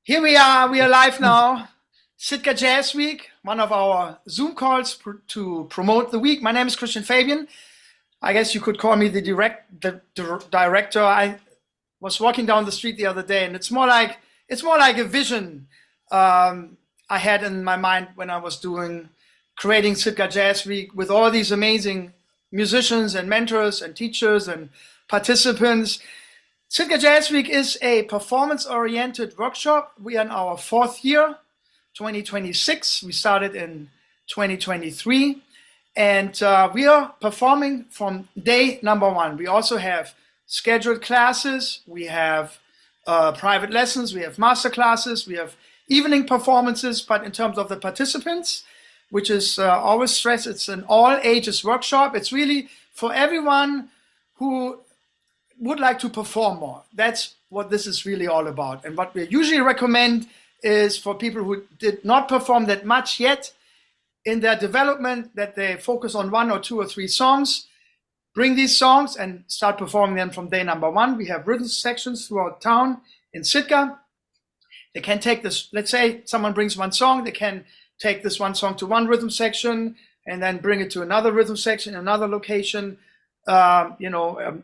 Here we are live now. Sitka Jazz Week, one of our Zoom calls to promote the week. My name is Fabian. I guess you could call me the director. I was walking down the street the other day, and it's more like a vision I had in my mind when I was creating Sitka Jazz Week with all these amazing musicians and mentors and teachers and participants. Sitka Jazz Week is a performance-oriented workshop. We are in our fourth year, 2026. We started in 2023, and we are performing from day number one. We also have scheduled classes. We have private lessons. We have master classes. We have evening performances. But in terms of the participants, which is always stressed, it's an all ages workshop. It's really for everyone who would like to perform more. That's what this is really all about. And what we usually recommend is for people who did not perform that much yet in their development, that they focus on one or two or three songs, bring these songs and start performing them from day number one. We have rhythm sections throughout town in Sitka. They can take this, let's say someone brings one song, they can take this one song to one rhythm section and then bring it to another rhythm section, another location.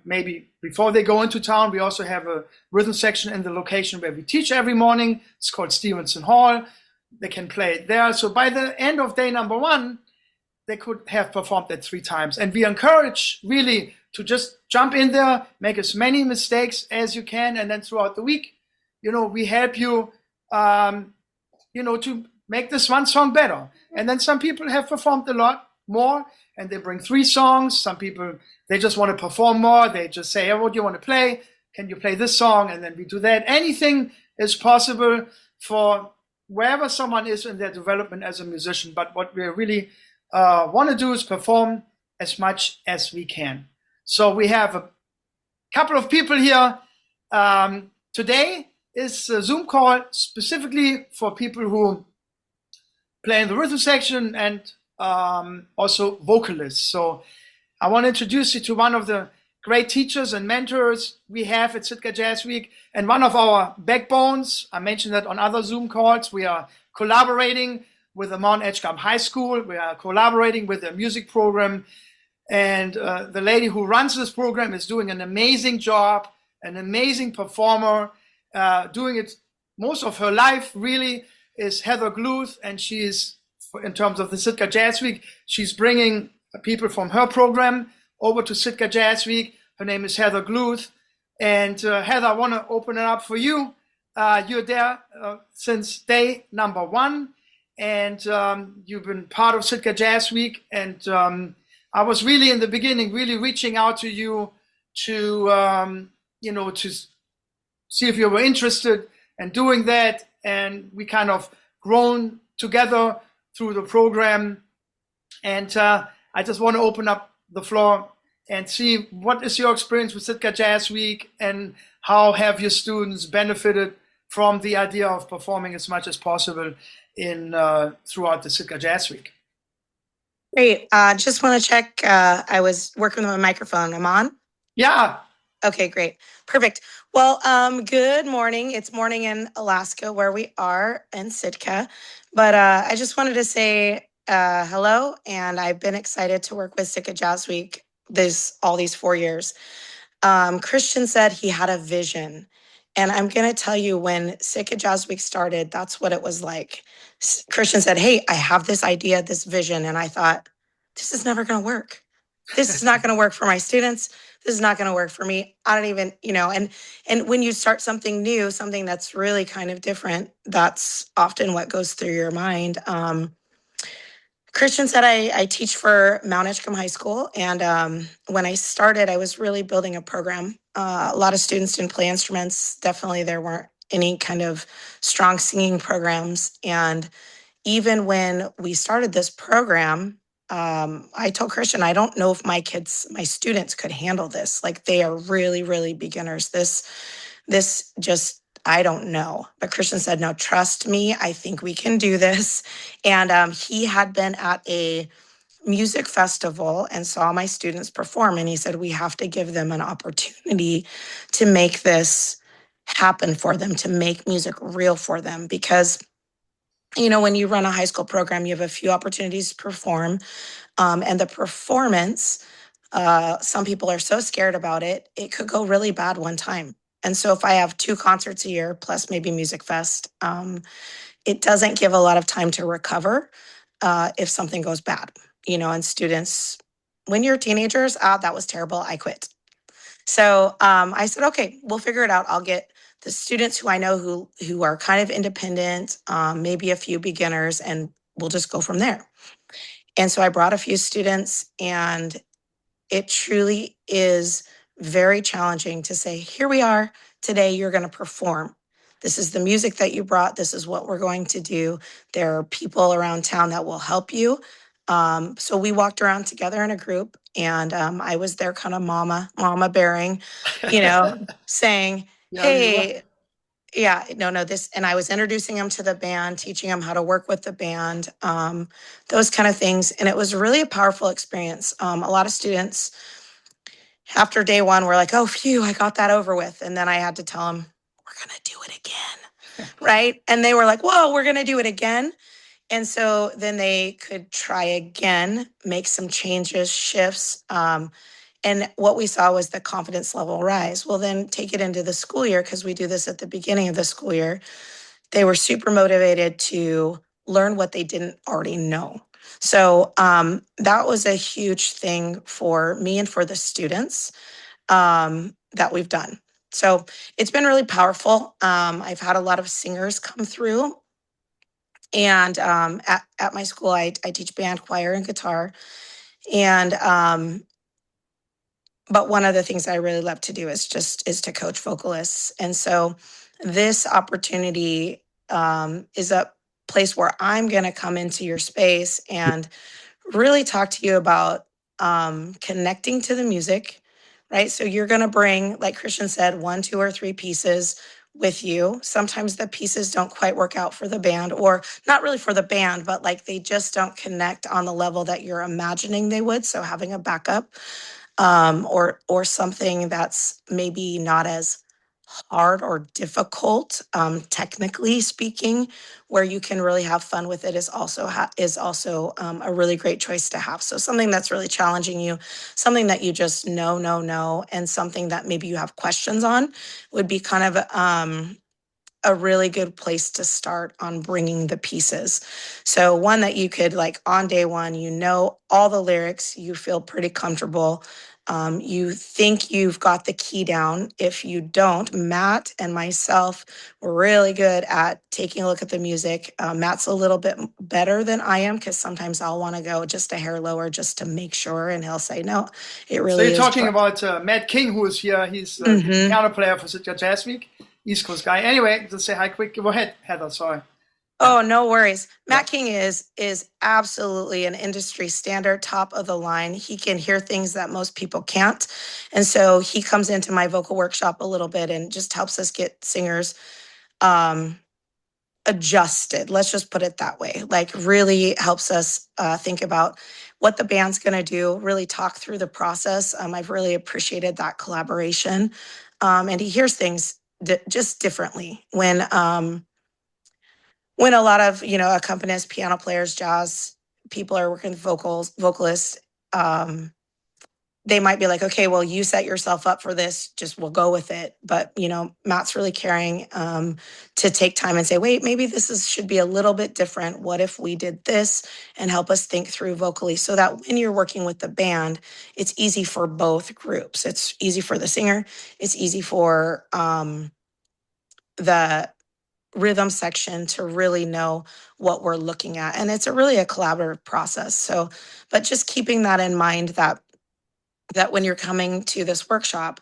Maybe before they go into town, we also have a rhythm section in the location where we teach every morning. It's called Stevenson Hall. They can play it there. So by the end of day number one, they could have performed that 3 times. And we encourage really to just jump in there, make as many mistakes as you can. And then throughout the week, we help you, to make this one song better. And then some people have performed a lot more and they bring 3 songs. Some people, they just want to perform more. They just say, oh, what do you want to play? Can you play this song? And then we do that. Anything is possible for wherever someone is in their development as a musician. But what we really want to do is perform as much as we can. So we have a couple of people here. Today is a Zoom call specifically for people who play in the rhythm section and also vocalists. So I want to introduce you to one of the great teachers and mentors we have at Sitka Jazz Week, and one of our backbones. I mentioned that on other Zoom calls. We are collaborating with the Mount Edgecombe High School. We are collaborating with the music program, and the lady who runs this program is doing an amazing job, an amazing performer, doing it most of her life really, is Heather Gluth, and she is, in terms of the Sitka Jazz Week, she's bringing people from her program over to Sitka Jazz Week. Her name is Heather Gluth. And Heather, I want to open it up for you. You're there since day number one, and you've been part of Sitka Jazz Week. And I was really in the beginning, really reaching out to you to, to see if you were interested in doing that. And we kind of grown together through the program. And I just want to open up the floor and see what is your experience with Sitka Jazz Week, and how have your students benefited from the idea of performing as much as possible throughout the Sitka Jazz Week. Great. Just want to check. I was working with my microphone. I'm on? Yeah. Okay, great. Perfect. Well, good morning. It's morning in Alaska where we are in Sitka. But I just wanted to say hello, and I've been excited to work with Sitka Jazz Week all these 4 years. Christian said he had a vision, and I'm going to tell you, when Sitka Jazz Week started, that's what it was like. Christian said, hey, I have this idea, this vision, and I thought, this is never going to work. This is not going to work for my students. This is not going to work for me. I don't even, and when you start something new, something that's really kind of different, that's often what goes through your mind. Christian said I teach for Mount Edgecombe High School, and when I started, I was really building a program. A lot of students didn't play instruments. Definitely there weren't any kind of strong singing programs. And even when we started this program, I told Christian, I don't know if my students could handle this. Like, they are really, really beginners. This just, I don't know. But Christian said, no, trust me. I think we can do this. And he had been at a music festival and saw my students perform. And he said, we have to give them an opportunity to make this happen for them, to make music real for them. Because, when you run a high school program, you have a few opportunities to perform, and the performance, some people are so scared about it, it could go really bad one time. And so if I have 2 concerts a year, plus maybe Music Fest, it doesn't give a lot of time to recover if something goes bad. And students, when you're teenagers, that was terrible, I quit. So I said, okay, we'll figure it out. I'll get the students who I know who are kind of independent, maybe a few beginners, and we'll just go from there. And so I brought a few students, and it truly is very challenging to say, here we are today, you're going to perform. This is the music that you brought. This is what we're going to do. There are people around town that will help you. So we walked around together in a group, and I was their kind of mama bearing, saying, Yeah, you were. hey, yeah, no, this, and I was introducing them to the band, teaching them how to work with the band, those kind of things. And it was really a powerful experience. A lot of students after day 1 were like, oh, phew, I got that over with. And then I had to tell them, we're going to do it again. Right. And they were like, whoa, we're going to do it again. And so then they could try again, make some changes, shifts. And what we saw was the confidence level rise. Well, then take it into the school year, because we do this at the beginning of the school year. They were super motivated to learn what they didn't already know. So that was a huge thing for me and for the students that we've done. So it's been really powerful. I've had a lot of singers come through. And at my school, I teach band, choir, and guitar. And but one of the things I really love to do is to coach vocalists. And so this opportunity is a place where I'm going to come into your space and really talk to you about connecting to the music, right? So you're going to bring, like Christian said, 1, 2, or 3 pieces with you. Sometimes the pieces don't quite work out for the band, or not really for the band, but like they just don't connect on the level that you're imagining they would. So having a backup or something that's maybe not as hard or difficult, technically speaking, where you can really have fun with it is also a really great choice to have. So something that's really challenging you, something that you just know, and something that maybe you have questions on would be kind of a really good place to start on bringing the pieces. So one that you could, like, on day 1, all the lyrics, you feel pretty comfortable. You think you've got the key down. If you don't, Matt and myself were really good at taking a look at the music. Matt's a little bit better than I am, because sometimes I'll want to go just a hair lower just to make sure, and he'll say, no, it So really you're is. talking about Matt King, who is here. He's the piano player for Sitka Jazz Week, East Coast guy. Anyway, just say hi quick. Go ahead, Heather. Sorry. Oh, no worries. Matt King is absolutely an industry standard, top of the line. He can hear things that most people can't. And so he comes into my vocal workshop a little bit and just helps us get singers adjusted. Let's just put it that way. Like, really helps us think about what the band's going to do, really talk through the process. I've really appreciated that collaboration. And he hears things just differently when a lot of, accompanists, piano players, jazz people are working with vocalists, they might be like, okay, well, you set yourself up for this, just we'll go with it. But, Matt's really caring to take time and say, wait, maybe should be a little bit different. What if we did this, and help us think through vocally, so that when you're working with the band, it's easy for both groups. It's easy for the singer. It's easy for the rhythm section to really know what we're looking at. And it's really a collaborative process. So, but just keeping that in mind, that when you're coming to this workshop,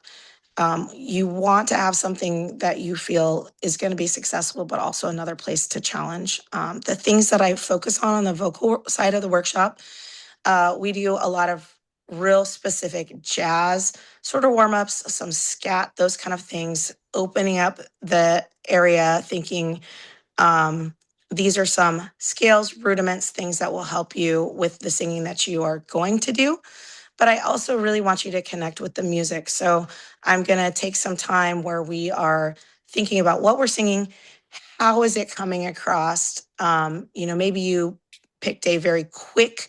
you want to have something that you feel is going to be successful, but also another place to challenge. The things that I focus on the vocal side of the workshop, we do a lot of real specific jazz sort of warm-ups, some scat, those kind of things, opening up the area, thinking these are some scales, rudiments, things that will help you with the singing that you are going to do. But I also really want you to connect with the music. So I'm going to take some time where we are thinking about what we're singing, how is it coming across? Maybe you picked a very quick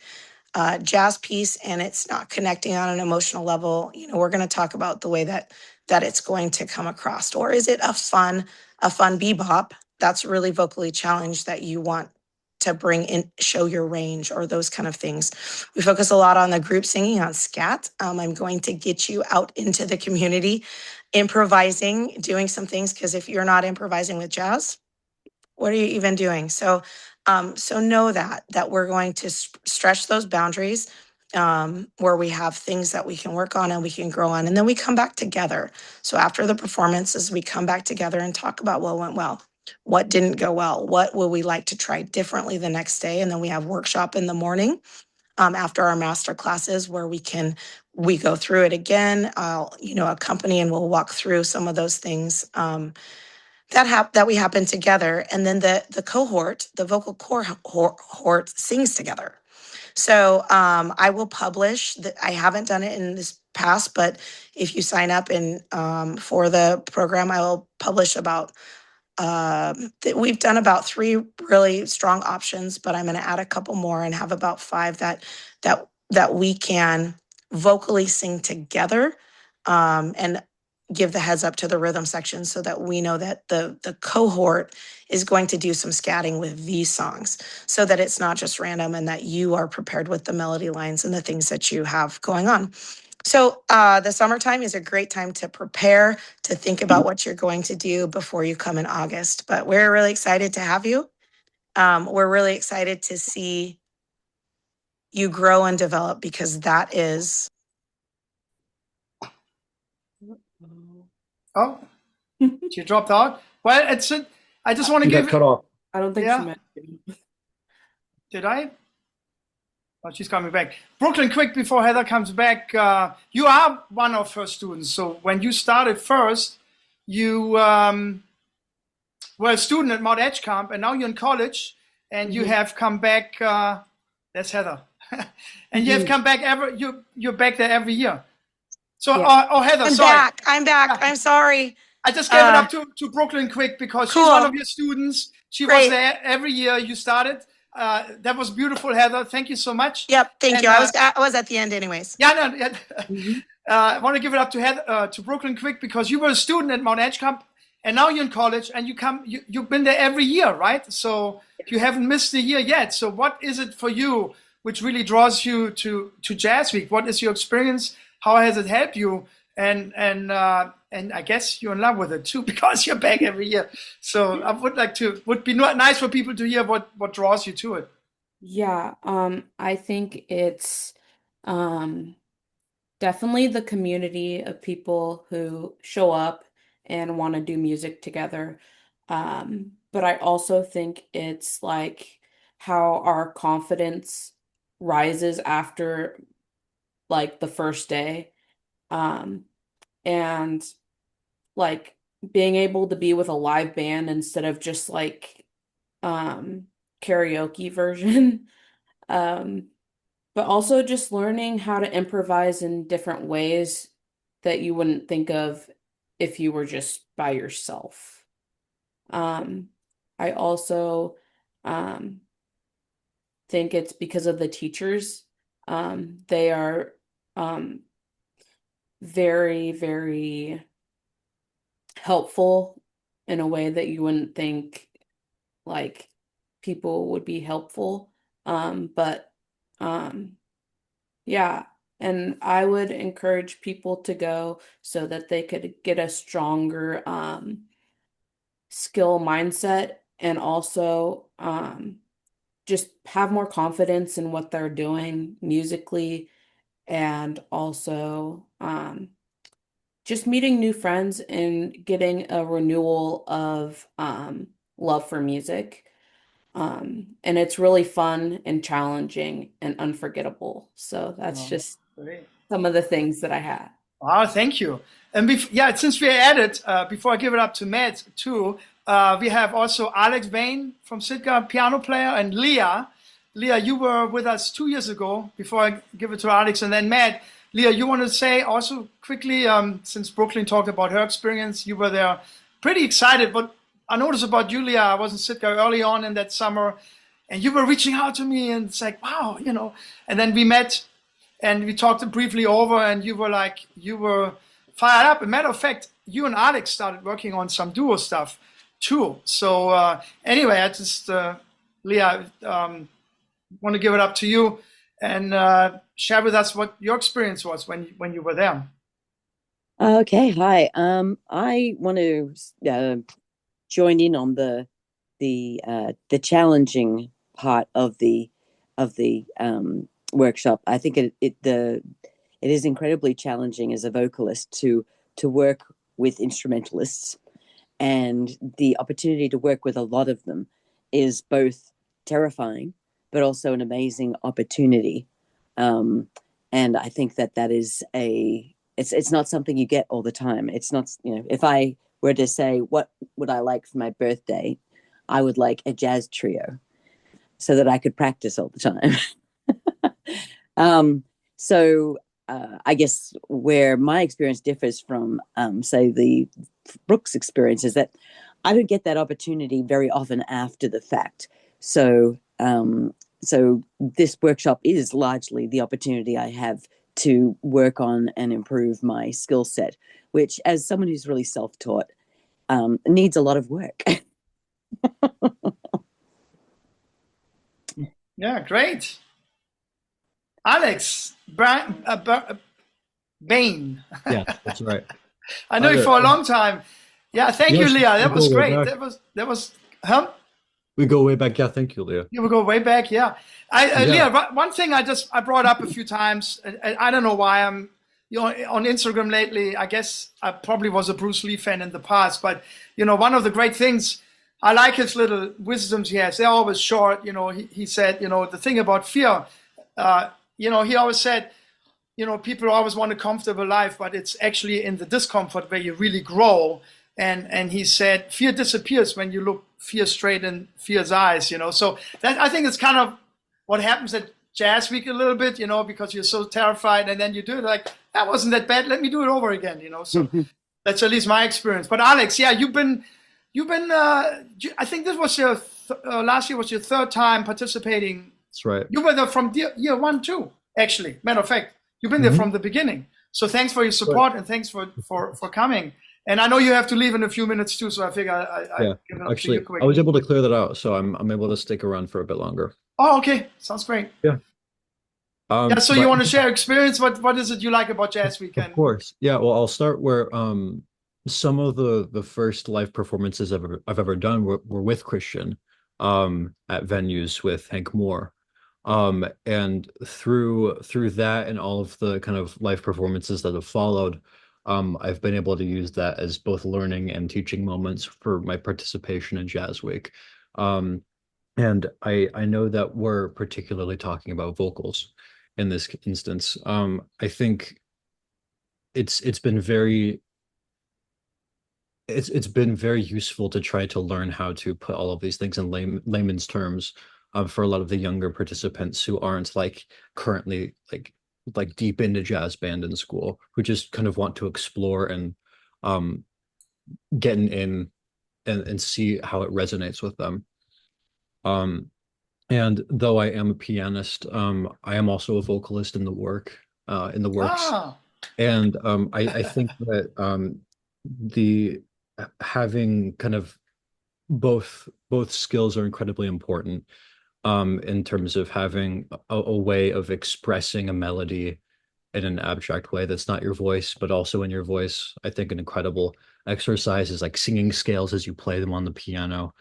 jazz piece and it's not connecting on an emotional level. We're going to talk about the way that it's going to come across. Or is it a fun bebop that's really vocally challenged that you want to bring in, show your range, or those kind of things. We focus a lot on the group singing, on scat. I'm going to get you out into the community, improvising, doing some things, because if you're not improvising with jazz, what are you even doing? So know that we're going to stretch those boundaries, where we have things that we can work on and we can grow on. And then we come back together. So after the performances, we come back together and talk about what went well, what didn't go well, what will we like to try differently the next day. And then we have workshop in the morning, after our master classes, where we go through it again. I'll, accompany, and we'll walk through some of those things that we happen together. And then the cohort, the vocal cohort sings together. So I will publish I haven't done it in this past, but if you sign up for the program, I will publish about we've done about 3 really strong options, but I'm going to add a couple more and have about 5 that we can vocally sing together, and give the heads up to the rhythm section so that we know that the cohort is going to do some scatting with these songs, so that it's not just random and that you are prepared with the melody lines and the things that you have going on. So the summertime is a great time to prepare, to think about what you're going to do before you come in August. But we're really excited to have you. We're really excited to see you grow and develop, because that is. Oh, she dropped out. Well, I just want to give. Got cut off. I don't think Yeah. she meant to. Did I? Oh, she's coming back. Brooklyn, quick before Heather comes back. You are one of her students. So when you started first, you were a student at Mount Edgecamp, and now you're in college, and you have come back. That's Heather, and you have come back you're back there every year. So, Heather, I'm back. I'm sorry. I just gave it up to Brooklyn quick because she's one of your students. She was there every year you started. That was beautiful, Heather. Thank you so much. Yep, thank you. I was at the end anyways. I want to give it up to Heather, to Brooklyn quick, because you were a student at Mount Edgecamp, and now you're in college, and you've been there every year, right? So you haven't missed a year yet. So what is it for you which really draws you to Jazz Week? What is your experience? How has it helped you? And I guess you're in love with it too, because you're back every year. So I would be nice for people to hear what draws you to it. Yeah, I think it's definitely the community of people who show up and want to do music together. But I also think it's like how our confidence rises after like the first day. And like being able to be with a live band instead of just like karaoke version. But also just learning how to improvise in different ways that you wouldn't think of if you were just by yourself. I also think it's because of the teachers. They are very, very helpful in a way that you wouldn't think like people would be helpful. Yeah, and I would encourage people to go so that they could get a stronger skill mindset, and also just have more confidence in what they're doing musically, and also just meeting new friends and getting a renewal of love for music. And it's really fun and challenging and unforgettable. So that's just some of the things that I had. Oh, thank you. And since we added, before I give it up to Matt too, we have also Alex Vane from Sitka, piano player, and Leah. Leah, you were with us 2 years ago, before I give it to Alex. And then Matt, Leah, you want to say also quickly, since Brooklyn talked about her experience, you were there pretty excited. But I noticed about Julia, I was in Sitka early on in that summer, and you were reaching out to me, and it's like, wow, you know. And then we met, and we talked briefly over, and you were like, you were fired up. As a matter of fact, you and Alex started working on some duo stuff too. So anyway, I just, Leah, want to give it up to you and share with us what your experience was when you were there. Okay, hi. I want to join in on the challenging part of the workshop. I think it is incredibly challenging as a vocalist to work with instrumentalists, and the opportunity to work with a lot of them is both terrifying but also an amazing opportunity. And I think that is it's not something you get all the time. It's not, you know, if I were to say what would I like for my birthday, I would like a jazz trio so that I could practice all the time. So I guess where my experience differs from, say, the Brooks experience is that I don't get that opportunity very often after the fact. So this workshop is largely the opportunity I have to work on and improve my skill set, which, as someone who's really self-taught, needs a lot of work. Yeah, great. Alex Bain. Yeah, that's right. I know you for a long time. Yeah, thank you, Leah. That was great. That was We go way back. Yeah, thank you, Leah. You will go way back. Yeah. Leah, one thing I brought up a few times. I don't know why I'm, on Instagram lately. I guess I probably was a Bruce Lee fan in the past, but one of the great things, I like his little wisdoms he has. They're always short. He said, the thing about fear, he always said, people always want a comfortable life, but it's actually in the discomfort where you really grow. And he said, fear disappears when you look fear straight in fear's eyes, So that, I think, it's kind of what happens at Jazz Week a little bit, because you're so terrified, and then you do it like, that wasn't that bad. Let me do it over again, So that's at least my experience. But Alex, yeah, you've been. I think this was your last year was your third time participating. That's right. You were there from year one too. Actually, matter of fact, you've been there from the beginning. So thanks for your support and thanks for coming. And I know you have to leave in a few minutes too, so I figure I give it up to you quickly. I was able to clear that out, so I'm able to stick around for a bit longer. Oh, okay, sounds great. Yeah. So you want to share experience? What is it you like about Jazz Weekend? Of course. Yeah. Well, I'll start where some of the first live performances I've ever done were with Christian at venues with Hank Moore. And through that and all of the kind of live performances that have followed, I've been able to use that as both learning and teaching moments for my participation in Jazz Week. And I know that we're particularly talking about vocals in this instance. I think it's been very useful to try to learn how to put all of these things in layman's terms for a lot of the younger participants who aren't currently deep into jazz band in school, who just kind of want to explore and get in and see how it resonates with them. And though I am a pianist, I am also a vocalist in the works. And I think that the having kind of both skills are incredibly important in terms of having a way of expressing a melody in an abstract way that's not your voice, but also in your voice. I think an incredible exercise is like singing scales as you play them on the piano,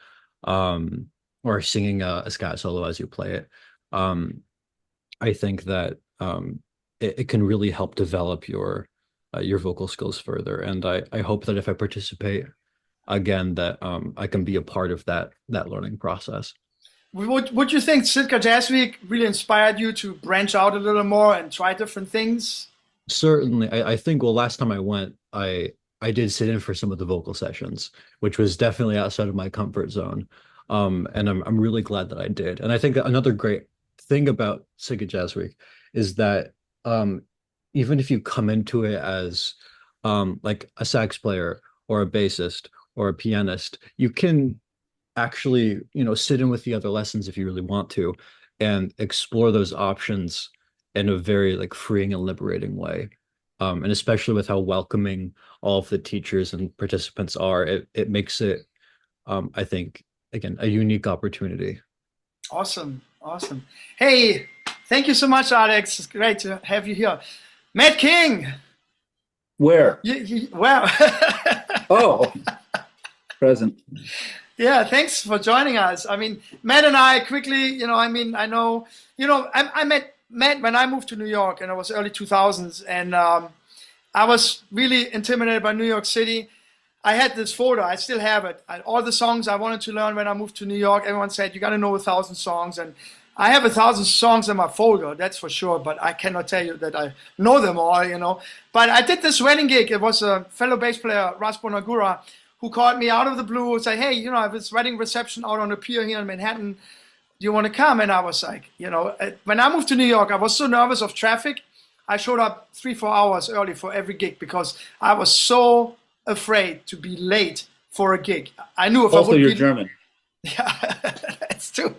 or singing a scat solo as you play it. I think that it can really help develop your vocal skills further. And I hope that if I participate again, that I can be a part of that learning process. Would you think Sitka Jazz Week really inspired you to branch out a little more and try different things? Certainly. I think, well, last time I went, I did sit in for some of the vocal sessions, which was definitely outside of my comfort zone. And I'm really glad that I did. And I think that another great thing about Sitka Jazz Week is that even if you come into it as like a sax player or a bassist or a pianist, you can actually, sit in with the other lessons if you really want to and explore those options in a very like freeing and liberating way. And especially with how welcoming all of the teachers and participants are, it makes it, I think, again, a unique opportunity. Awesome. Awesome. Hey, thank you so much, Alex. It's great to have you here. Matt King. Where? Wow. Oh, present. Yeah, thanks for joining us. I mean, Matt and I quickly, I met Matt when I moved to New York, and it was early 2000s, and I was really intimidated by New York City. I had this folder, I still have it. All the songs I wanted to learn when I moved to New York, everyone said, you got to know 1,000 songs. And I have 1,000 songs in my folder, that's for sure, but I cannot tell you that I know them all, But I did this wedding gig. It was a fellow bass player, Ras Bonagura, who called me out of the blue and said, hey, I have this wedding reception out on the pier here in Manhattan. Do you want to come? And I was like, when I moved to New York, I was so nervous of traffic. I showed up 3-4 hours early for every gig because I was so afraid to be late for a gig. I knew if also I would you're be German. Yeah, that's true.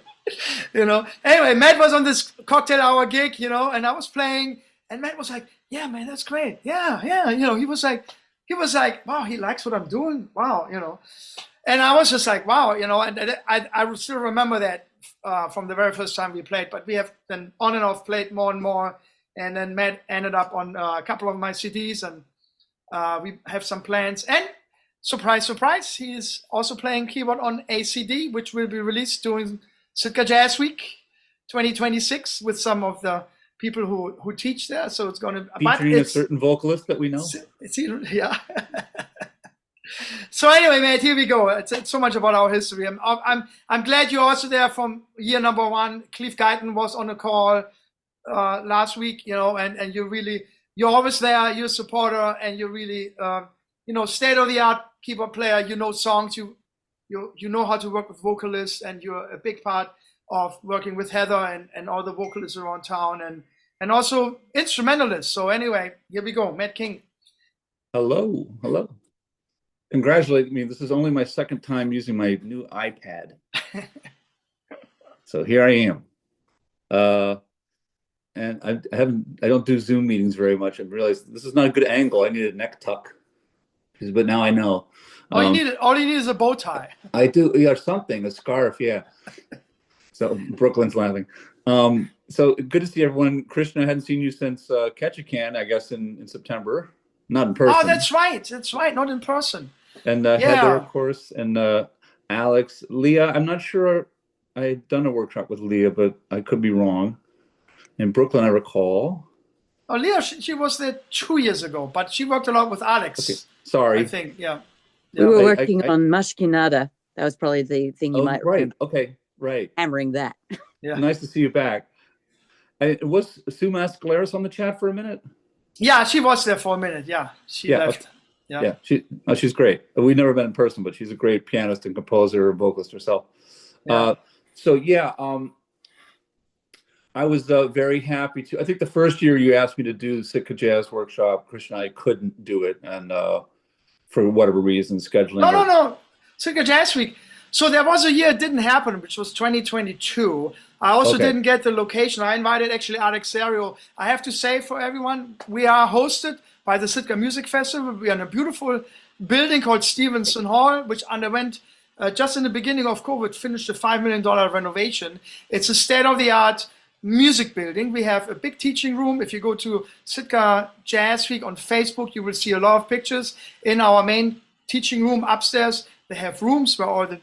Anyway, Matt was on this cocktail hour gig, and I was playing, and Matt was like, yeah, man, that's great. Yeah. He was like, wow, he likes what I'm doing. Wow, and I was just like, wow, and I still remember that from the very first time we played, but we have then on and off played more and more. And then Matt ended up on a couple of my CDs, and we have some plans. And surprise, surprise, he is also playing keyboard on a CD, which will be released during Sitka Jazz Week 2026 with some of the people who teach there. So it's going to featuring a certain vocalist that we know. Yeah. So anyway, Matt, here we go. It's so much about our history. I'm glad you're also there from year number one. Cliff Guyton was on a call last week, and you're always there, you're a supporter, and you're really, state of the art keyboard player, songs, you know how to work with vocalists, and you're a big part of working with Heather and all the vocalists around town, and also instrumentalists. So anyway, here we go, Matt King. Hello. Congratulate me. This is only my second time using my new iPad. So here I am. And I don't do Zoom meetings very much. I realized this is not a good angle. I need a neck tuck, but now I know. All you need is a bow tie. I do, yeah, something, a scarf, yeah. So Brooklyn's laughing. So good to see everyone. Krishna, I hadn't seen you since Ketchikan, I guess in September, not in person. Oh, that's right, not in person. And Heather, of course, and Alex, Leah. I'm not sure I had done a workshop with Leah, but I could be wrong. In Brooklyn, I recall. Oh, Leah, she was there 2 years ago, but she worked a lot with Alex. Okay. Sorry. I think, yeah. We were working on Mashkinada. That was probably the thing you might remember. Okay, right. Hammering that. Yeah. Nice to see you back. Was Sue Mascaleras on the chat for a minute? Yeah, she was there for a minute. Yeah, she left. Yeah, she's great. We've never met in person, but she's a great pianist and composer and vocalist herself. Yeah. I was very happy to. I think the first year you asked me to do the Sitka Jazz workshop, Krishna, I couldn't do it, and for whatever reason, scheduling. No. Sitka Jazz Week. So there was a year it didn't happen, which was 2022. I also didn't get the location. I invited actually Alex Serio. I have to say for everyone, we are hosted by the Sitka Music Festival. We are in a beautiful building called Stevenson Hall, which underwent just in the beginning of COVID, finished a $5 million renovation. It's a state-of-the-art music building. We have a big teaching room. If you go to Sitka Jazz Week on Facebook, you will see a lot of pictures. In our main teaching room upstairs, they have rooms where all the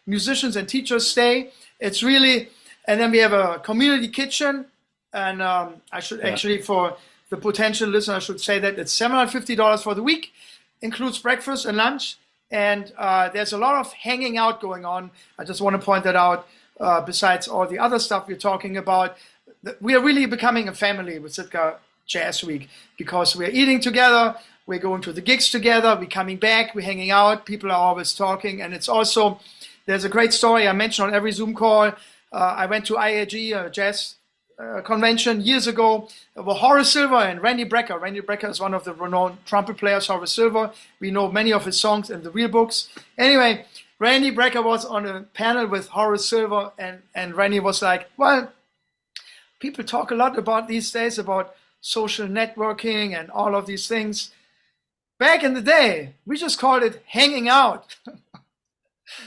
musicians and teachers stay. It's really, and then we have a community kitchen. And I should actually, for the potential listener, I should say that it's $750 for the week, includes breakfast and lunch. And there's a lot of hanging out going on. I just want to point that out. Besides all the other stuff we're talking about, we are really becoming a family with Sitka Jazz Week because we're eating together, we're going to the gigs together, we're coming back, we're hanging out, people are always talking, and it's also, there's a great story I mention on every Zoom call. I went to IAG, a jazz convention years ago were Horace Silver and Randy Brecker. Randy Brecker is one of the renowned trumpet players. Horace Silver, we know many of his songs in the real books. Anyway, Randy Brecker was on a panel with Horace Silver, and Randy was like, well, people talk a lot about these days about social networking and all of these things. Back in the day, we just called it hanging out.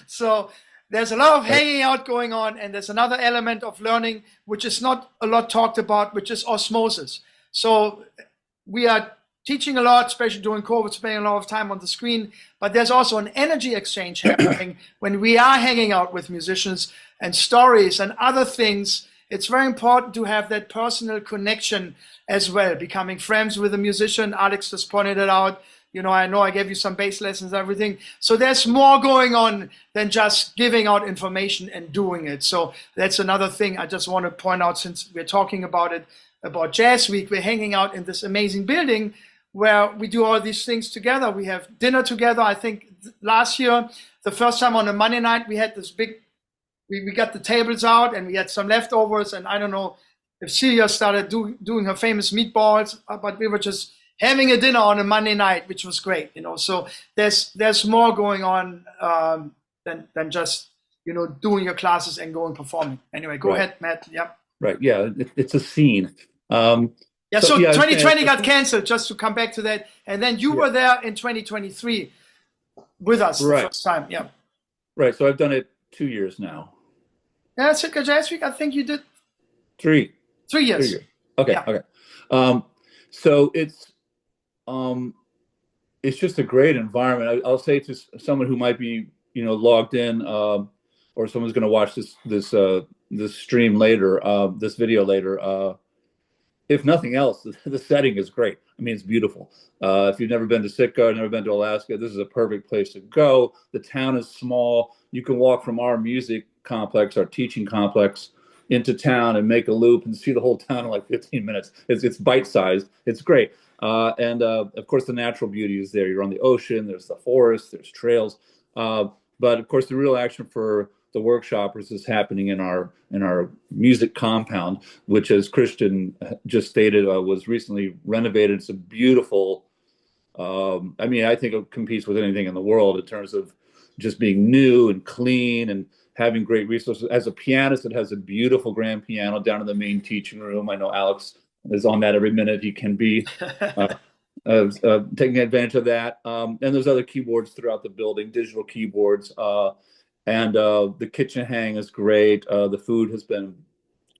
So there's a lot of hanging out going on, and there's another element of learning which is not a lot talked about, which is osmosis. So we are teaching a lot, especially during COVID, spending a lot of time on the screen, but there's also an energy exchange happening when we are hanging out with musicians, and stories and other things. It's very important to have that personal connection as well, becoming friends with a musician. Alex just pointed it out. You know I gave you some bass lessons and everything. So there's more going on than just giving out information and doing it. So that's another thing I just want to point out, since we're talking about it, about Jazz Week. We're hanging out in this amazing building where we do all these things together. We have dinner together. I think last year, the first time on a Monday night, we had this big, we got the tables out and we had some leftovers. And I don't know if Celia started doing her famous meatballs, but we were just having a dinner on a Monday night, which was great, you know. So there's more going on than just, you know, doing your classes and going performing. Anyway, go ahead, Matt. Yeah. Right. Yeah, it's a scene. So 2020 got canceled, just to come back to that. And then you were there in 2023 with us the first time. Yeah. Right. So I've done it 2 years now. Yeah, Sitka Jazz Week, I think you did 3 years. 3 years. Okay. Yeah. Okay. So it's just a great environment. I'll say to someone who might be, you know, logged in, or someone's going to watch this stream later, this video later. If nothing else, the setting is great. I mean, it's beautiful. If you've never been to Sitka, never been to Alaska, this is a perfect place to go. The town is small. You can walk from our music complex, our teaching complex, into town and make a loop and see the whole town in like 15 minutes. It's bite-sized. It's great. And of course, the natural beauty is there. You're on the ocean. There's the forest. There's trails. But of course, the real action for the workshoppers is happening in our music compound, which, as Christian just stated, was recently renovated. It's a beautiful. I mean, I think it competes with anything in the world in terms of just being new and clean and having great resources. As a pianist, it has a beautiful grand piano down in the main teaching room. I know Alex is on that every minute he can be, taking advantage of that. And there's other keyboards throughout the building, digital keyboards. And the kitchen hang is great. The food has been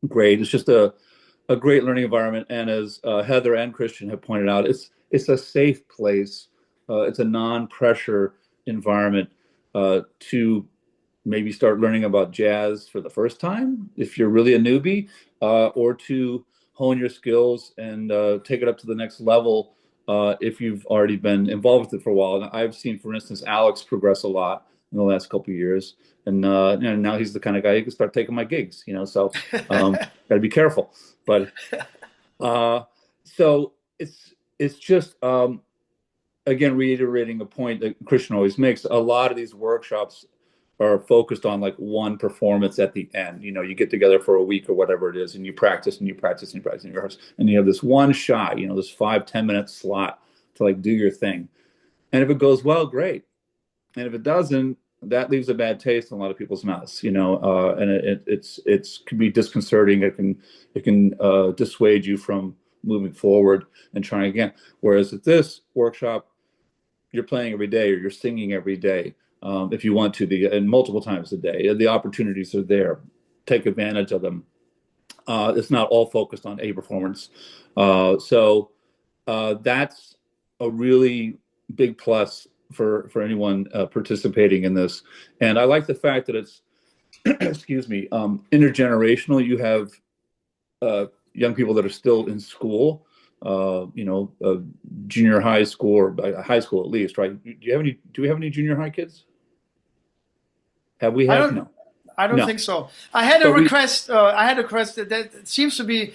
great. It's just a great learning environment. And as Heather and Christian have pointed out, it's a safe place. It's a non-pressure environment to maybe start learning about jazz for the first time, if you're really a newbie, or to hone your skills and take it up to the next level if you've already been involved with it for a while. And I've seen, for instance, Alex progress a lot in the last couple of years, and now he's the kind of guy who can start taking my gigs. You know, so got to be careful. But so it's just again, reiterating a point that Christian always makes. A lot of these workshops are focused on like one performance at the end. You know, you get together for a week or whatever it is, and you practice and you practice and you practice and you rehearse, and you have this one shot, you know, this 5-10 minute slot to like do your thing. And if it goes well, great. And if it doesn't, that leaves a bad taste in a lot of people's mouths, you know, and it can be disconcerting. It can dissuade you from moving forward and trying again. Whereas at this workshop, you're playing every day or you're singing every day. If you want to, and multiple times a day, the opportunities are there. Take advantage of them. It's not all focused on a performance. So that's a really big plus for anyone participating in this. And I like the fact that it's, excuse me, intergenerational. You have young people that are still in school, you know, junior high school or high school at least, right? Do we have any junior high kids? Have we had? No. I don't think so. I had a request. That seems to be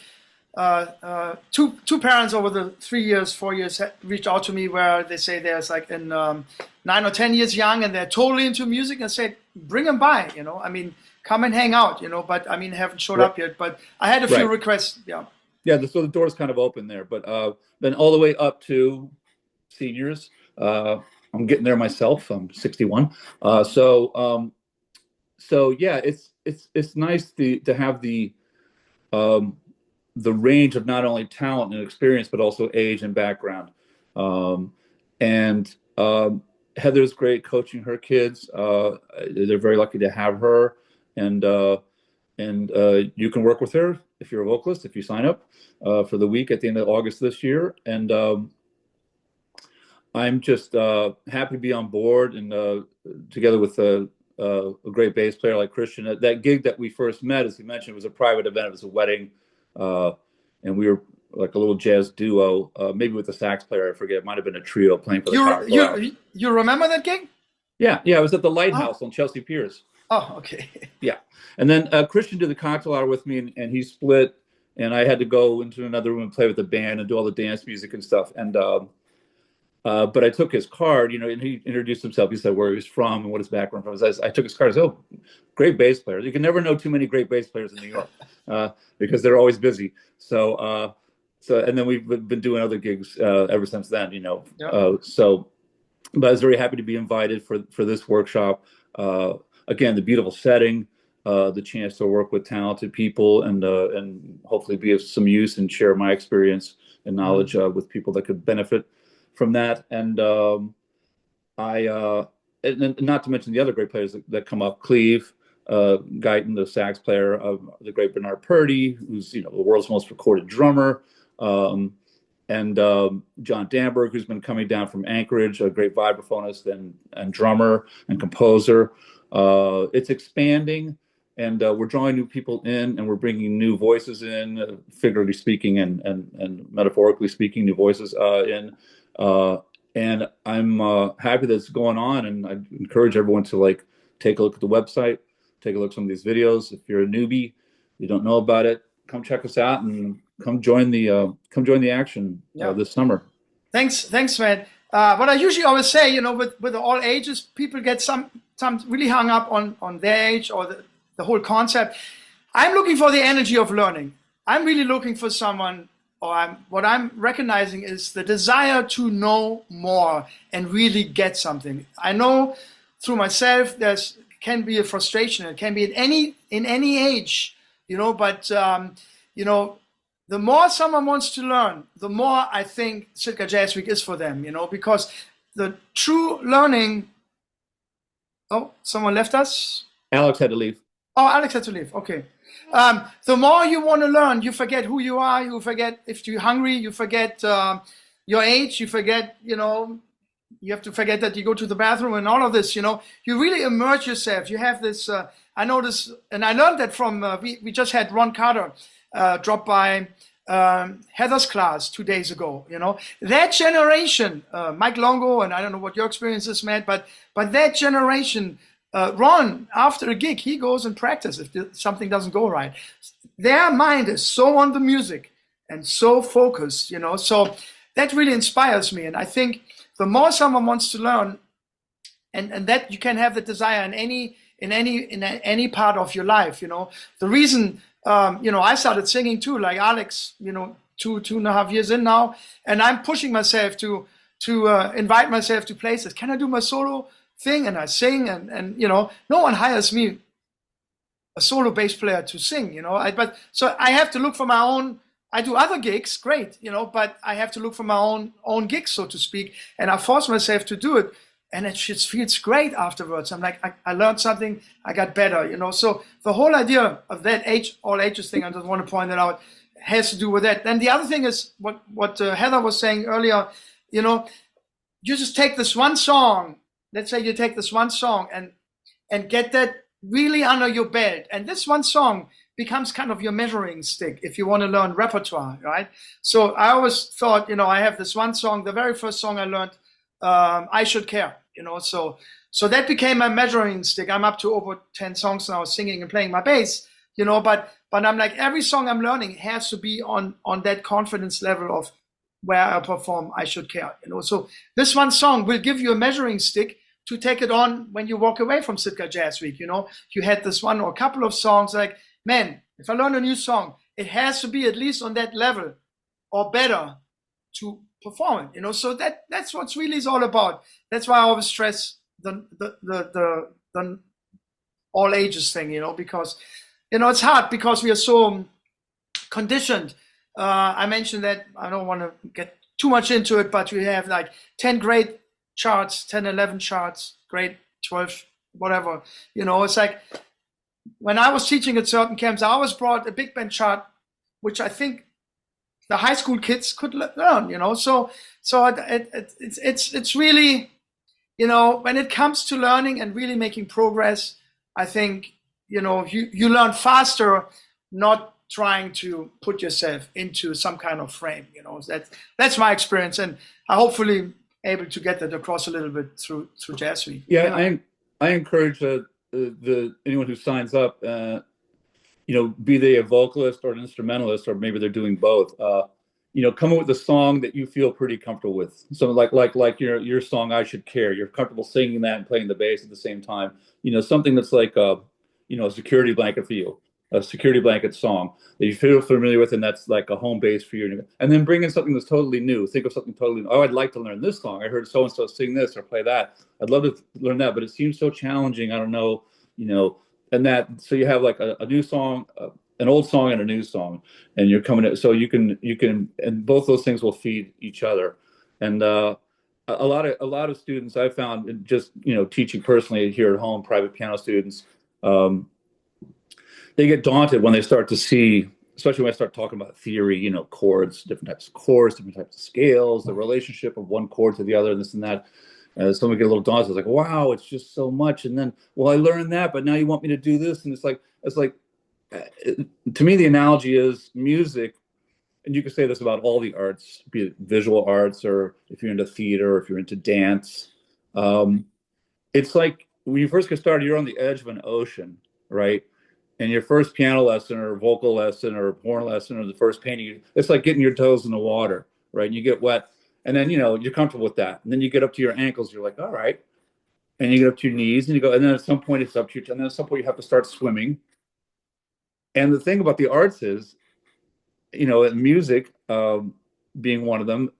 two parents over the 3 years, 4 years reached out to me where they say there's like 9 or 10 years young and they're totally into music, and said, bring them by. You know, I mean, come and hang out, but I mean, haven't showed Right. up yet, but I had a few Right. requests. Yeah. Yeah, so the door's kind of open there, but then all the way up to seniors. I'm getting there myself. I'm 61. So yeah, it's nice to have the range of not only talent and experience, but also age and background. And Heather's great coaching her kids. They're very lucky to have her, and you can work with her if you're a vocalist, if you sign up for the week at the end of August this year. And I'm just happy to be on board, and together with a great bass player like Christian. That gig that we first met, as you mentioned, was a private event. It was a wedding, and we were like a little jazz duo, maybe with a sax player. I forget. It might have been a trio playing for the cocktail. You remember that gig? Yeah. It was at the Lighthouse on Chelsea Piers. Oh, okay. Yeah. And then Christian did the cocktail hour with me, and he split, and I had to go into another room and play with the band and do all the dance music and stuff. And but I took his card, and he introduced himself. He said where he was from and what his background was. I took his card. I said, "Oh, great bass player." You can never know too many great bass players in New York because they're always busy. So and then we've been doing other gigs ever since then. Yeah. But I was very happy to be invited for this workshop. Again, the beautiful setting, the chance to work with talented people, and hopefully be of some use and share my experience and knowledge with people that could benefit from that. And and not to mention the other great players that come up, Cleve Guyton, the sax player, the great Bernard Purdy, who's the world's most recorded drummer, and John Danberg, who's been coming down from Anchorage, a great vibraphonist and drummer and composer. It's expanding, and we're drawing new people in, and we're bringing new voices in, figuratively speaking and metaphorically speaking, new voices in. And I'm happy that it's going on, and I encourage everyone to take a look at the website, take a look at some of these videos. If you're a newbie, you don't know about it, come check us out and come join the action this summer. Thanks, man. What I usually always say, with all ages, people get sometimes really hung up on their age or the whole concept. I'm looking for the energy of learning. I'm really looking for someone, what I'm recognizing is the desire to know more and really get something. I know through myself can be a frustration. It can be in any age, but the more someone wants to learn, the more I think Sitka Jazz Week is for them, because the true learning. Oh, someone left us? Alex had to leave. Oh, Alex had to leave. Okay. The more you want to learn, you forget who you are. You forget if you're hungry. You forget your age. You forget, you have to forget that you go to the bathroom and all of this, You really immerse yourself. You have this, I know this, and I learned that from, we just had Ron Carter drop by Heather's class 2 days ago, That generation, Mike Longo, and I don't know what your experience is, Matt, but that generation, Ron, after a gig, he goes and practices if something doesn't go right. Their mind is so on the music and so focused, so that really inspires me. And I think the more someone wants to learn, and that you can have the desire in any part of your life, the reason, I started singing too, like Alex, 2.5 years in now, and I'm pushing myself to invite myself to places. Can I do my solo thing? And I sing, and no one hires me, a solo bass player, to sing, but so I have to look for my own. I do other gigs, great, but I have to look for my own gigs, so to speak, and I force myself to do it, and it just feels great afterwards. I'm like, I learned something, I got better, So the whole idea of that all ages thing, I just want to point it out, has to do with that. And the other thing is what Heather was saying earlier, you just take this one song. Let's say you take this one song and get that really under your belt. And this one song becomes kind of your measuring stick if you want to learn repertoire, right? So I always thought, I have this one song, the very first song I learned, I Should Care, so that became my measuring stick. I'm up to over 10 songs now, singing and playing my bass, but I'm like, every song I'm learning has to be on that confidence level of where I perform I Should Care, So this one song will give you a measuring stick to take it on when you walk away from Sitka Jazz Week. You know, you had this one or a couple of songs like, man, if I learn a new song, it has to be at least on that level or better to perform it. You know, so that's what's really is all about. That's why I always stress the all ages thing. You know, because you know it's hard because we are so conditioned. I mentioned that I don't want to get too much into it, but we have like 10 grade charts, 10, 11 charts, grade 12, whatever. You know, it's like when I was teaching at certain camps, I always brought a big band chart, which I think the high school kids could learn. You know, so it's really, you know, when it comes to learning and really making progress, I think you know you learn faster, not trying to put yourself into some kind of frame. You know, that's my experience, and I hopefully able to get that across a little bit through Jazz Week. Yeah, I encourage anyone who signs up, you know, be they a vocalist or an instrumentalist, or maybe they're doing both. You know, come up with a song that you feel pretty comfortable with. So like your song, I Should Care. You're comfortable singing that and playing the bass at the same time. You know, something that's like you know, a security blanket for you, a security blanket song that you feel familiar with, and that's like a home base for you. And then bring in something that's totally new. Think of something totally new. Oh, I'd like to learn this song. I heard so and so sing this or play that. I'd love to learn that, but it seems so challenging. I don't know, you know. And that, so you have like a new song, an old song, and a new song, and you're coming in, so you can, and both those things will feed each other. And a lot of students I found, just, you know, teaching personally here at home, private piano students, they get daunted when they start to see, especially when I start talking about theory, you know, chords, different types of chords, different types of scales, the relationship of one chord to the other, this and that. Someone get a little daunted. It's like, wow, it's just so much. And then, well, I learned that, but now you want me to do this. And it's like, to me, the analogy is music. And you can say this about all the arts, be it visual arts, or if you're into theater, or if you're into dance. It's like when you first get started, you're on the edge of an ocean, right? And your first piano lesson or vocal lesson or horn lesson or the first painting, it's like getting your toes in the water, right? And you get wet. And then, you know, you're comfortable with that. And then you get up to your ankles, you're like, all right. And you get up to your knees and you go, and then at some point it's up to your, and then at some point you have to start swimming. And the thing about the arts is, you know, music being one of them,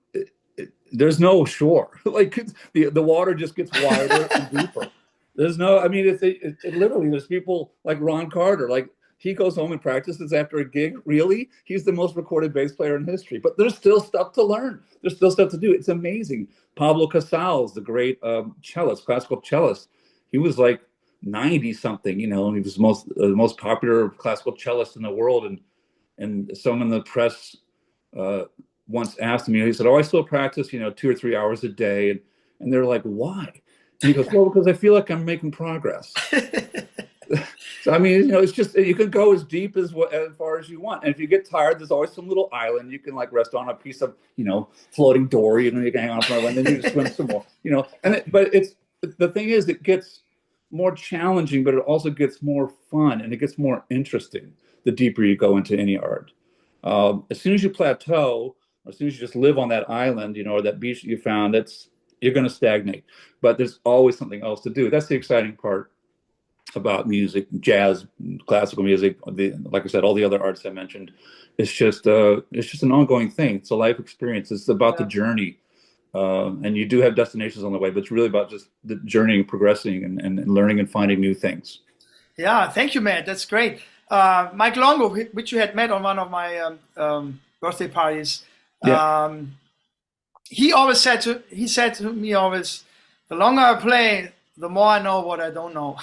there's no shore. Like the water just gets wider and deeper. There's no, I mean, it literally, there's people like Ron Carter, like he goes home and practices after a gig. Really? He's the most recorded bass player in history, but there's still stuff to learn. There's still stuff to do. It's amazing. Pablo Casals, the great cellist, classical cellist, he was like 90 something, you know, and he was the most popular classical cellist in the world. And someone in the press once asked me, he said, oh, I still practice, you know, 2 or 3 hours a day. And they're like, why? And he goes, well, because I feel like I'm making progress. So, I mean, you know, it's just, you can go as deep as far as you want. And if you get tired, there's always some little island you can like rest on, a piece of, you know, floating dory, and then you can hang on for a while, and then you just swim some more, you know. But the thing is, it gets more challenging, but it also gets more fun, and it gets more interesting the deeper you go into any art. As soon as you plateau, or as soon as you just live on that island, you know, or that beach that you found, you're going to stagnate. But there's always something else to do. That's the exciting part about music, jazz, classical music, like I said, all the other arts I mentioned. It's just an ongoing thing. It's a life experience. It's about the journey. And you do have destinations on the way, but it's really about just the journey and progressing and learning and finding new things. Yeah, thank you, Matt. That's great. Mike Longo, which you had met on one of my birthday parties, he said to me always, the longer I play, the more I know what I don't know.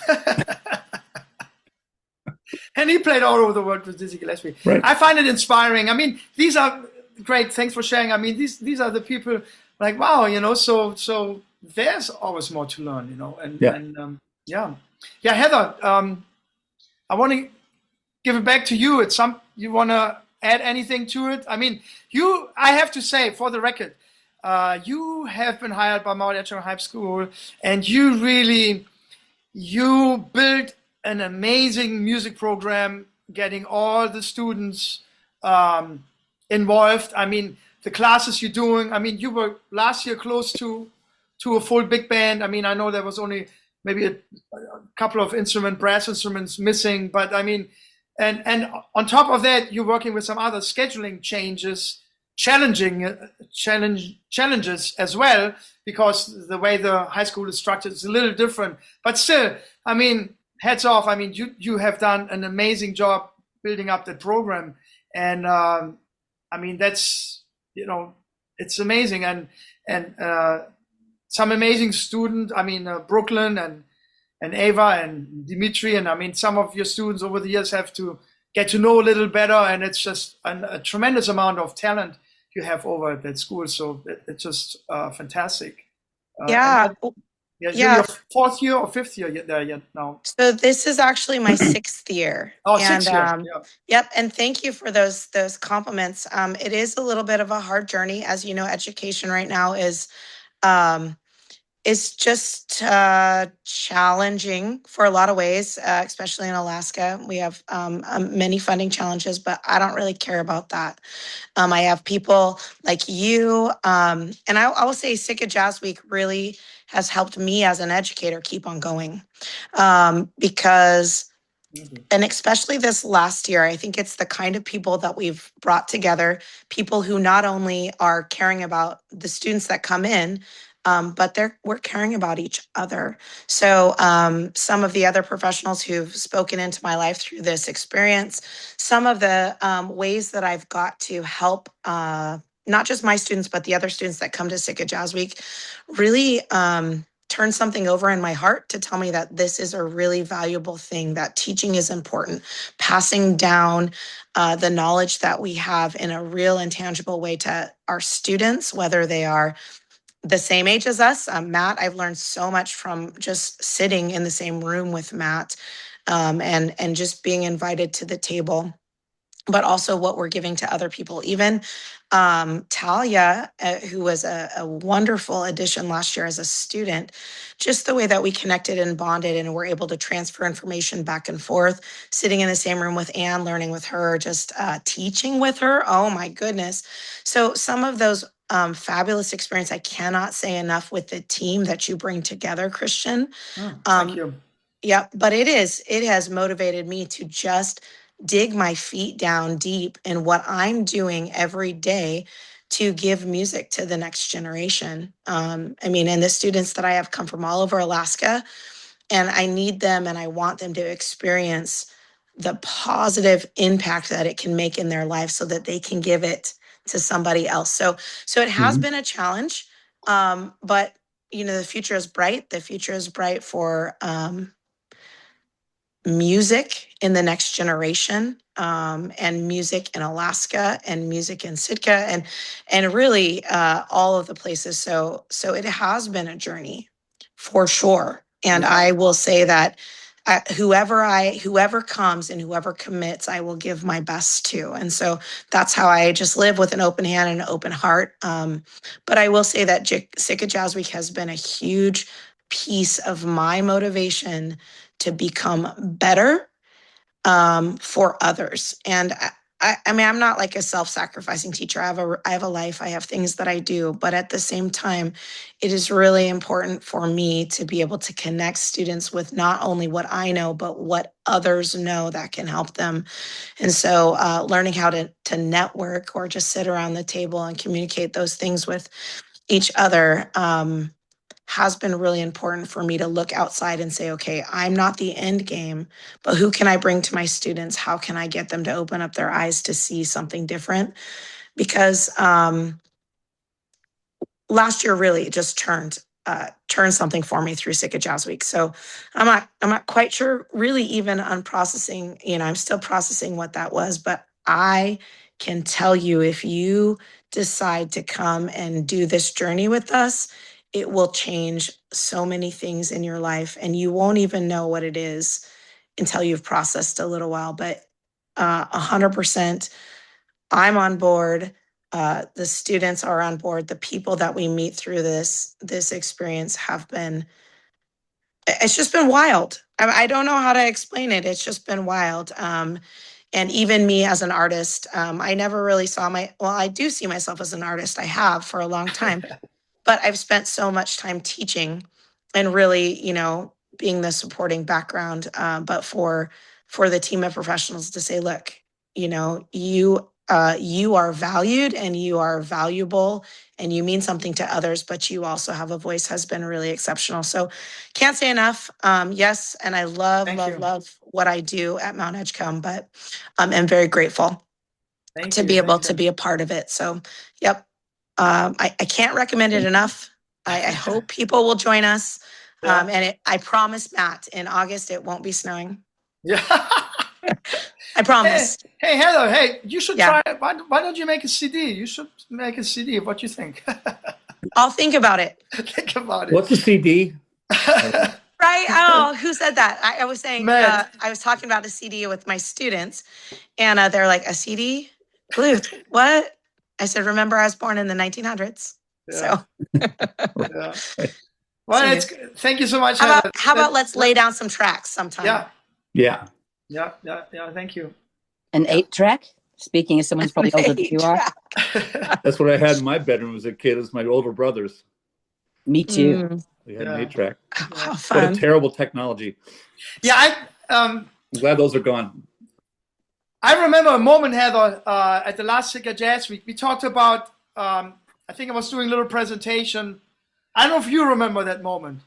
And he played all over the world with Dizzy Gillespie. Right. I find it inspiring. I mean, these are great. Thanks for sharing. I mean, these are the people like, wow, you know, so there's always more to learn, you know, and Heather, I want to give it back to you. You want to add anything to it? I mean, I have to say, for the record, you have been hired by Mount Etcher High School, and you built an amazing music program, getting all the students involved. I mean, the classes you're doing, I mean, you were last year close to to a full big band. I mean, I know there was only maybe a couple of brass instruments missing, but I mean, and on top of that, you're working with some other scheduling challenges as well, because the way the high school is structured is a little different. But still, I mean, hats off. I mean, you have done an amazing job building up that program, and I mean, that's, you know, it's amazing, and some amazing student. I mean, Brooklyn and Ava and Dimitri, and I mean, some of your students over the years have to get to know a little better, and it's just a tremendous amount of talent you have over at that school. So it's just fantastic. Yeah. You're your 4th year or 5th year there yet now? So this is actually my 6th year. Oh, and, 6 years. Yeah. Yep. And thank you for those compliments. It is a little bit of a hard journey. As you know, education right now is just challenging for a lot of ways, especially in Alaska. We have many funding challenges, but I don't really care about that. I have people like you, and I will say Sitka Jazz Week really has helped me as an educator keep on going, because, and especially this last year, I think it's the kind of people that we've brought together, people who not only are caring about the students that come in, but we're caring about each other. So some of the other professionals who've spoken into my life through this experience, some of the ways that I've got to help not just my students, but the other students that come to Sitka Jazz Week, really turn something over in my heart to tell me that this is a really valuable thing, that teaching is important, passing down the knowledge that we have in a real and tangible way to our students, whether they are the same age as us. Matt, I've learned so much from just sitting in the same room with Matt, and just being invited to the table, but also what we're giving to other people. Even Talia, who was a wonderful addition last year as a student, just the way that we connected and bonded and were able to transfer information back and forth, sitting in the same room with Anne, learning with her, just teaching with her. Oh my goodness. So some of those fabulous experience, I cannot say enough with the team that you bring together, Christian. Thank you. Yeah, but it has motivated me to just dig my feet down deep in what I'm doing every day to give music to the next generation. I mean, and the students that I have come from all over Alaska, and I need them and I want them to experience the positive impact that it can make in their life so that they can give it to somebody else. So it has been a challenge, but you know, the future is bright. The future is bright for music in the next generation, and music in Alaska and music in Sitka and really all of the places. So it has been a journey for sure. And Yeah. I will say that whoever comes and whoever commits, I will give my best to. And so that's how I just live, with an open hand and an open heart. But I will say that Sitka Jazz Week has been a huge piece of my motivation to become better for others. And I mean, I'm not like a self-sacrificing teacher. I have a life. I have things that I do. But at the same time, it is really important for me to be able to connect students with not only what I know, but what others know that can help them. And so learning how to network or just sit around the table and communicate those things with each other has been really important for me to look outside and say, okay, I'm not the end game, but who can I bring to my students? How can I get them to open up their eyes to see something different? Because last year really just turned something for me through Sitka Jazz Week. So I'm not quite sure really even on processing, you know, I'm still processing what that was, but I can tell you, if you decide to come and do this journey with us, it will change so many things in your life, and you won't even know what it is until you've processed a little while. But 100%, I'm on board. The students are on board. The people that we meet through this experience have been, it's just been wild. I don't know how to explain it. It's just been wild. And even me as an artist, I never really saw I do see myself as an artist. I have for a long time. but I've spent so much time teaching and really, you know, being the supporting background. But for the team of professionals to say, look, you know, you are valued and you are valuable and you mean something to others, but you also have a voice, has been really exceptional. So can't say enough. Yes, and I love, Thank love, you. love what I do at Mount Edgecombe, but I'm very grateful Thank to you. be able Thank to you. be a part of it. So, yep. I can't recommend it enough. I hope people will join us. Yeah. And I promise, Matt, in August, it won't be snowing. Yeah. I promise. Hey, Heather, hey, you should Yeah. try, why don't you make a CD? You should make a CD. What do you think? I'll think about it. Think about it. What's a CD? Right? Oh, who said that? I was saying, Matt. I was talking about a CD with my students, and they're like, a CD? Gluth, what? I said, remember, I was born in the 1900s. Yeah. So, Yeah. Well, it's, thank you so much, how Heather. about let's lay down some tracks sometime? Yeah. Yeah. Yeah. Yeah. Yeah. Thank you. An 8-track. Speaking as someone's probably older than you are. That's what I had in my bedroom as a kid. As my older brothers. Me too. We had Yeah. an 8-track. How What a fun. terrible technology. Yeah. I'm glad those are gone. I remember a moment, Heather, at the last Sitka Jazz Week. We talked about, I think I was doing a little presentation. I don't know if you remember that moment,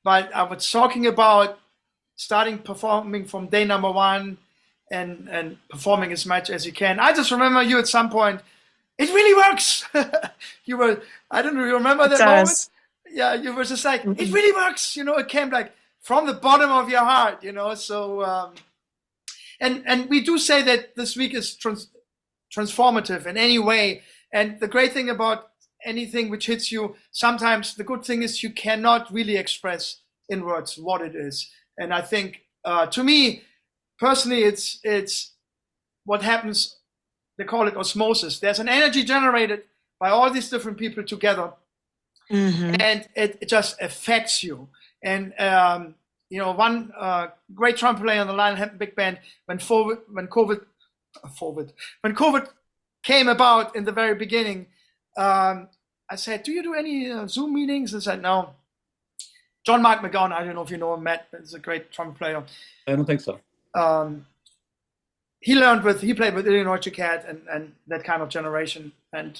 but I was talking about starting performing from day number 1 and performing as much as you can. I just remember you at some point, it really works. You were, I don't know, you remember that moment? Yeah, you were just like, it really works. You know, it came like from the bottom of your heart, you know, so... And we do say that this week is transformative in any way. And the great thing about anything which hits you, sometimes the good thing is you cannot really express in words what it is. And I think, to me, personally, it's what happens. They call it osmosis. There's an energy generated by all these different people together, and it just affects you. And you know, one great trumpet player on the Lionel Big Band, when COVID came about in the very beginning, I said, "Do you do any Zoom meetings?" He said, "No." John Mark McGowan, I don't know if you know him, Matt, but he's a great trumpet player. I don't think so. He played with Illinois Cat and that kind of generation. And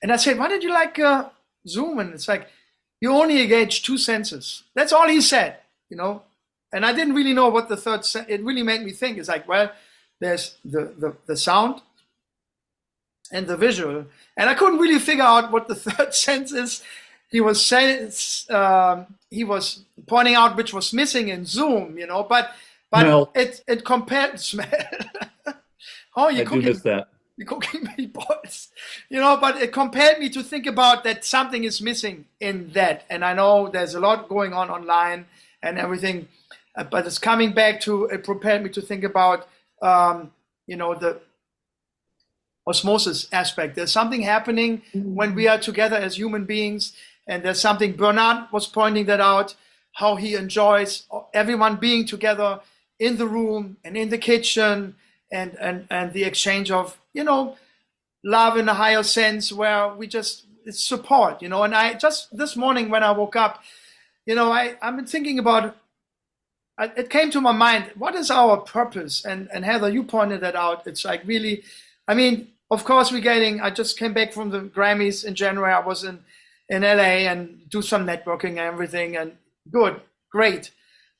I said, "Why did you like Zoom?" And it's like, you only engage 2 senses. That's all he said, you know. And I didn't really know what the third sense. It really made me think. It's like, well, there's the sound and the visual, and I couldn't really figure out what the third sense is. He was saying, he was pointing out which was missing in Zoom, you know. But Smell. it compared smell. Oh, you I do miss that. You're cooking meatballs, you know, but it compelled me to think about that something is missing in that. And I know there's a lot going on online and everything, but it's coming back to, it propelled me to think about, you know, the osmosis aspect. There's something happening when we are together as human beings. And there's something, Bernard was pointing that out, how he enjoys everyone being together in the room and in the kitchen, and the exchange of, you know, love in a higher sense, where we just, it's support, you know. And I just, this morning when I woke up, you know, I've been thinking about, it came to my mind, what is our purpose? And Heather, you pointed that out. It's like really, I mean, of course I just came back from the Grammys in January. I was in LA and do some networking and everything, and good, great.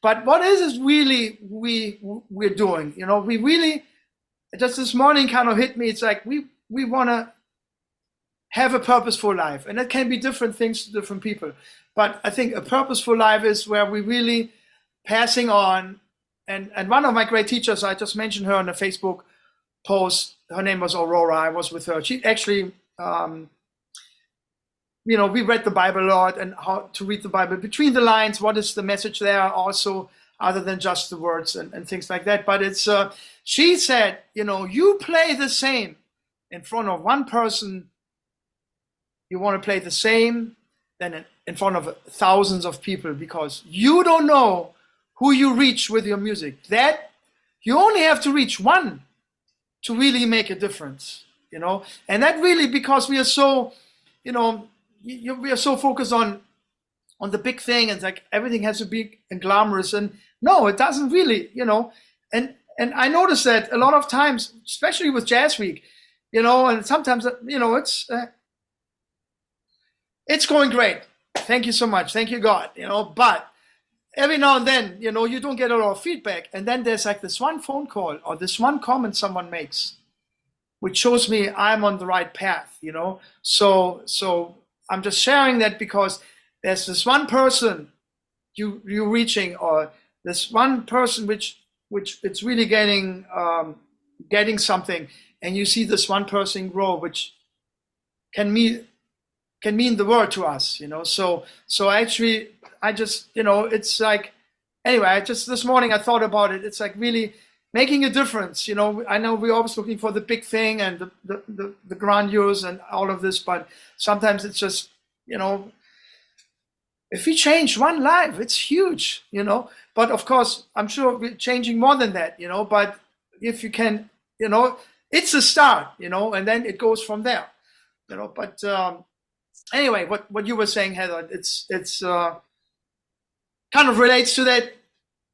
But what is it really we're doing? You know, we really, just this morning kind of hit me. It's like we want to have a purposeful life, and that can be different things to different people. But I think a purposeful life is where we really passing on. And one of my great teachers, I just mentioned her on the Facebook post. Her name was Aurora. I was with her. She actually, you know, we read the Bible a lot, and how to read the Bible between the lines. What is the message there? Also, other than just the words and things like that. But it's, she said, you know, you play the same in front of one person. You want to play the same than in front of thousands of people, because you don't know who you reach with your music. That you only have to reach one to really make a difference, you know. And that really, because we are so, you know, we are so focused on the big thing, and like everything has to be glamorous, and no, it doesn't really, and I noticed that a lot of times, especially with Jazz Week, and sometimes, it's going great. Thank you so much. Thank you, God, but every now and then, you don't get a lot of feedback. And then there's like this one phone call or this one comment someone makes, which shows me I'm on the right path, So I'm just sharing that because there's this one person you're reaching, or this one person which it's really getting something, and you see this one person grow, which can mean the world to us, So actually, I just, it's like, anyway, this morning I thought about it. It's like really making a difference, I know we're always looking for the big thing and the grandiose and all of this, but sometimes it's just, if we change one life, it's huge, But of course, I'm sure we're changing more than that, But if you can, it's a start, and then it goes from there, But anyway, what you were saying, Heather, it's kind of relates to that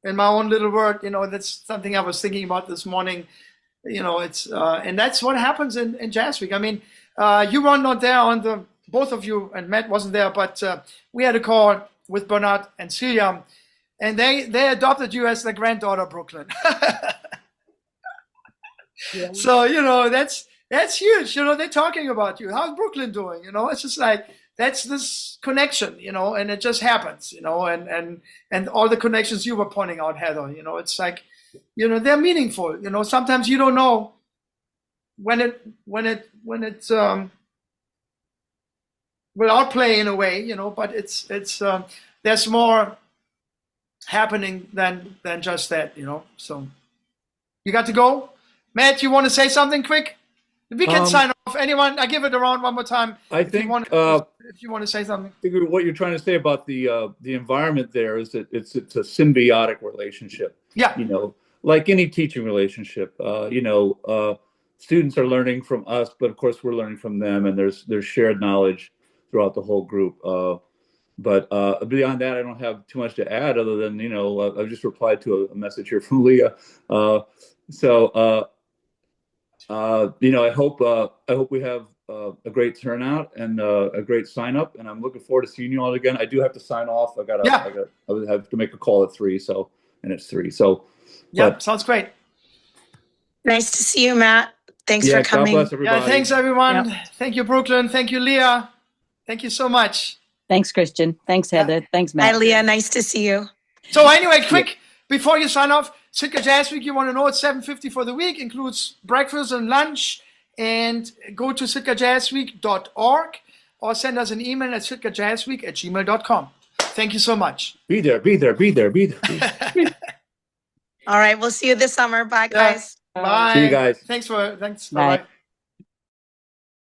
in my own little word, that's something I was thinking about this morning, it's and that's what happens in Jazz Week. I mean, you were not there both of you, and Matt wasn't there, but we had a call with Bernard and Celia, and they adopted you as the granddaughter of Brooklyn. Yeah. So, that's huge. They're talking about you. How's Brooklyn doing? It's just like, that's this connection, and it just happens, and all the connections you were pointing out, Heather, it's like, they're meaningful. Sometimes you don't know when it's will outplay in a way, but it's there's more happening than just that, So you got to go. Matt, you want to say something quick? We can sign off. Anyone? I give it around one more time. I think if you want to say something. I think what you're trying to say about the environment there is that it's a symbiotic relationship. Yeah. Like any teaching relationship. Students are learning from us, but of course we're learning from them, and there's shared knowledge throughout the whole group. But beyond that, I don't have too much to add other than I've just replied to a message here from Leah. I hope we have a great turnout and a great sign up, and I'm looking forward to seeing you all again. I do have to sign off. I have to make a call at 3, and it's 3. So yeah, sounds great. Nice to see you, Matt. Thanks for coming. God bless everybody. Yeah, thanks everyone. Yep. Thank you, Brooklyn. Thank you, Leah. Thank you so much. Thanks, Christian. Thanks, Heather. Thanks, Matt. Hi, Leah. Nice to see you. So anyway, quick, before you sign off, Sitka Jazz Week, you want to know it's $7.50 for the week, includes breakfast and lunch, and go to sitkajazzweek.org or send us an email at sitkajazzweek@gmail.com. Thank you so much. Be there. All right. We'll see you this summer. Bye, guys. Bye. See you guys. Thanks. Bye. Bye-bye.